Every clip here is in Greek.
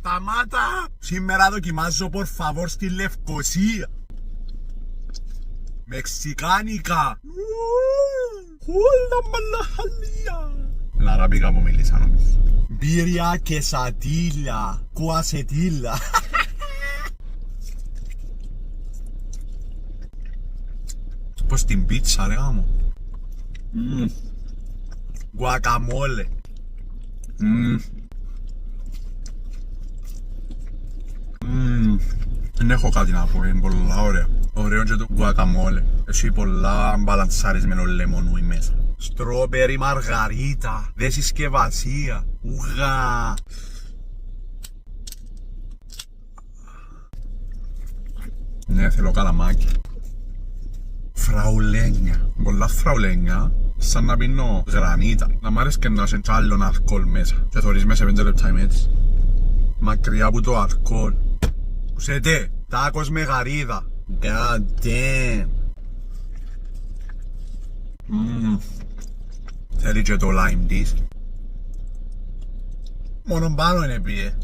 Σταμάτα! Σήμερα δοκιμάζω por favor στη Λευκοσία. Μεξικάνικα. Όλα μαλαχαλία. Λαρабικά μου μίλησα νομίζω. Μπύρια και σατήλια. Κουασετήλα. Πως την πίτσα ρε γάμο. Γκουακαμόλε. Δεν έχω κάτι να πω, είναι πολλά ωραία. Ωραίο και το γκουακαμόλε. Έχει πολλά μπαλανσαρισμένο λεμονούι μέσα. Στρόμπερι μαργαρίτα. Δε συσκευασία. Ουγά. Ναι, θέλω καλαμάκι. Φραουλένια. Πολλά φραουλένια. Σαν να πίνω γρανίτα. Να μ' άρεσε και να έχει άλλον αλκοόλ μέσα. Και θωρείς μέσα 5 λεπτά είμαι έτσι. Μακριά από το αλκοόλ. Κουσέτε, τάκος με γαρίδα. God damn. Θέλει και το lime της. Μόνο πάνω είναι πήγε.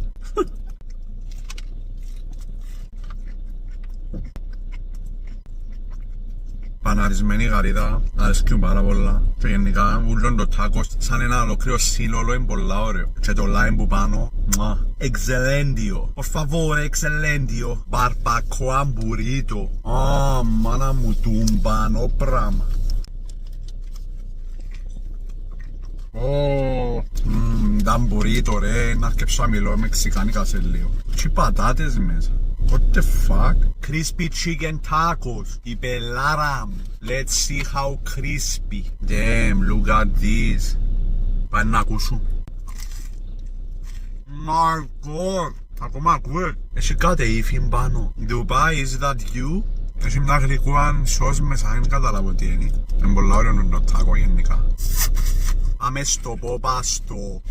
Παναρισμένη γαρίδα, αρέσκει πάρα πολλά. Και γενικά ούλον το τάκος σαν ένα ολοκληρό σύλλολο είναι πολλά ωραίο. Και το lime που πάνω, εξελέντιο. Por favor, εξελέντιο. Barbacoa burrito. Μάνα μου τούμπανο πράγμα. Ήταν burrito ρε, να αρκεψω να μιλώ μεξικάνικα σε λίγο. Τι πατάτες μέσα. What the fuck? Crispy chicken tacos. Η πελάρα μου. Let's see how crispy. Damn, look at this. Πάνε να ακούσουν. My god. Ακόμα ακούε. Έχει κάτι ύφη πάνω. Dubai, is that you? Έχει μια γλυκούαν σως μέσα, δεν καταλάβω τι είναι. Είναι πολλά ωραίο το τάκο γενικά. Πάμε στο πόπαστο.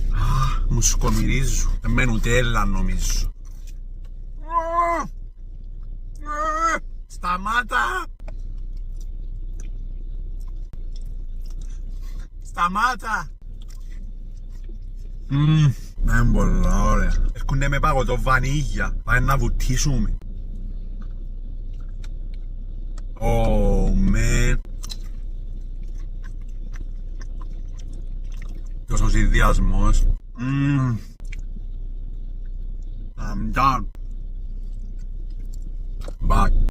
Μου σκομυρίζω. Με νουτέλα νομίζω. Σταμάτα! Σταμάτα! Είναι πολλά ωραία. Έρχονται με παγωτό βανίγια. Πάμε να βουτήσουμε. Oh man. Τόσος ιδιασμός. I'm done. Bye.